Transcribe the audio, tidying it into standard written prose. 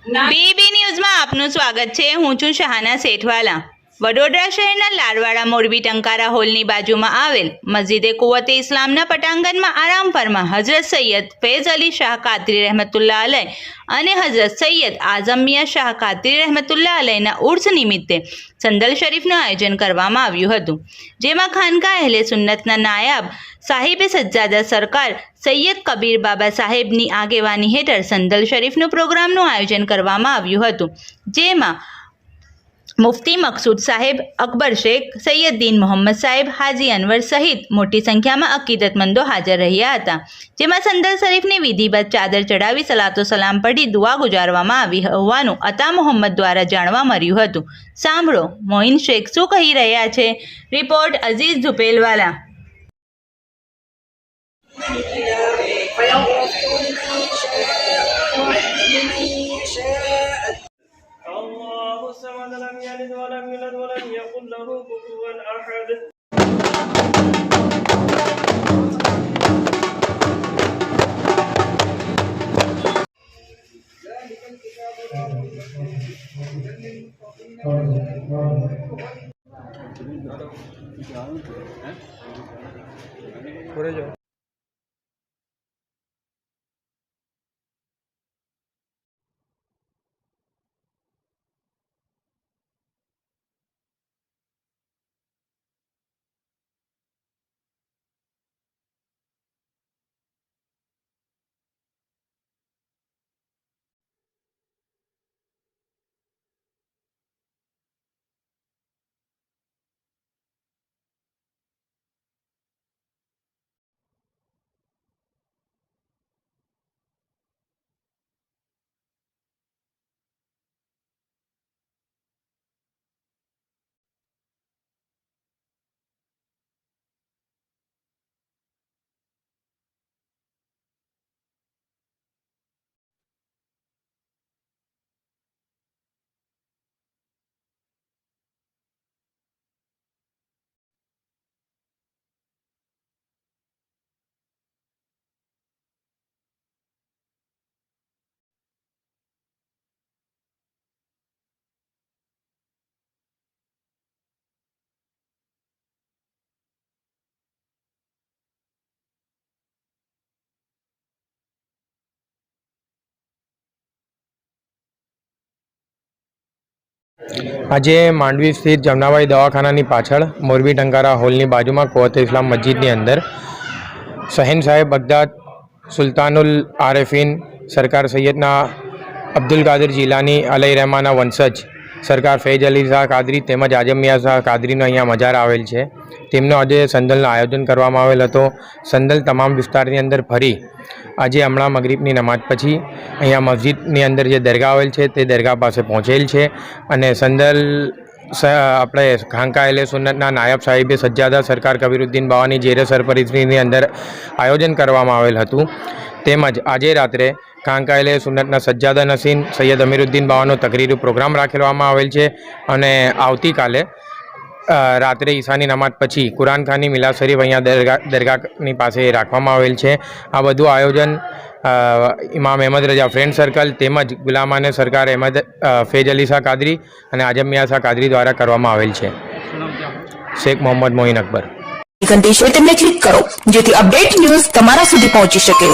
BB ન્યૂઝમાં આપનું સ્વાગત છે। હું છું શહાના સેઠવાલા। વડોદરા શહેરના લાડવાડા મોરબી ટંકારા હોલની બાજુમાં આવેલ મસ્જિદે કુવતે ઇસ્લામના પટાંગણમાં આરામ ફરમા હઝરત સૈયદ ફૈઝ અલી શાહ કાદરી રહેમતુલ્લાહ અલૈહ અને હઝરત સૈયદ આઝમ મિયાં શાહ કાદરી રહેમતુલ્લાહ અલૈહના ઉર્સ નિમિત્તે સંદલ શરીફનું આયોજન કરવામાં આવ્યું હતું, જેમાં ખાનકા અહેલે સુન્નતના નાયબ સાહિબે સજ્જાદા સરકાર સૈયદ કબીર બાબા સાહેબની આગેવાની હેઠળ સંદલ શરીફનું પ્રોગ્રામનું આયોજન કરવામાં આવ્યું હતું, જેમાં મુફ્તી મકસૂદ સાહેબ, અકબર શેખ, સૈયદીન મોહમ્મદ સાહેબ, હાજી અનવર સહિત મોટી સંખ્યામાં અકીદતમંદો હાજર રહ્યા હતા, જેમાં સંદલ શરીફની વિધિવત ચાદર ચડાવી સલાતો સલામ પઢી દુઆ ગુજારવામાં આવી હોવાનું અતા મોહમ્મદ દ્વારા જાણવા મળ્યું હતું। સાંભળો મોઇન શેખ શું કહી રહ્યા છે। રિપોર્ટ અઝીઝ ઝુપેલવાલા। الله الصمد لم يلد ولم يولد ولم يكن له كفوا أحد। આજે માંડવી સ્થિત જમનાબાઈ દવાખાનાની પાછળ મોરબી ટંકારા હોલની બાજુમાં કુવતે ઇસ્લામ મસ્જિદની અંદર શહેન સાહેબ બગદાદ, સુલતાનુલ આરેફીન સરકાર સૈયદના અબ્દુલ કાદર જીલાની અલૈહ રહેમાના વંશજ સરકાર ફૈઝ અલી શાહ કાદરી તેમજ આઝમ મિયાં શાહ કાદરીનો અહીંયા મજાર આવેલ છે, તેમનો આજે સંદલનું આયોજન કરવામાં આવેલ હતો। સંદલ તમામ વિસ્તારની અંદર ફરી આજે હમણાં મગરીબની નમાજ પછી અહીંયા મસ્જિદની અંદર જે દરગાહ આવેલ છે તે દરગાહ પાસે પહોંચેલ છે અને સંદલ આપણે ખાનકા અહેલે સુન્નતના નાયબ સાહિબે સજ્જાદા સરકાર કબીરુદ્દીન બાવાની ઝેરે સરપરસ્તીની અંદર આયોજન કરવામાં આવેલ હતું। તેમજ આજે રાત્રે ખાનકા અહેલે સુન્નતના સજ્જાદા નસીન સૈયદ અમીરુદ્દીન બાવાનો તકરીરી પ્રોગ્રામ રાખવામાં આવેલ છે અને આવતીકાલે રાત્રે ઈશાની નમાજ પછી કુરાનખાની મિલાદ શરીફ અહીંયા દરગાહની પાસે રાખવામાં આવેલ છે। આ બધું આયોજન ઇમામ અહેમદ રજા ફ્રેન્ડ સર્કલ તેમજ ગુલામાને સરકાર અહેમદ ફૈઝ અલી શાહ કાદરી અને આઝમ મિયાં શાહ કાદરી દ્વારા કરવામાં આવેલ છે। શેખ મોહમ્મદ મોઇન અકબર। ઘંટી છે તેમને ક્લિક કરો જેથી અપડેટ ન્યૂઝ તમારા સુધી પહોંચી શકે।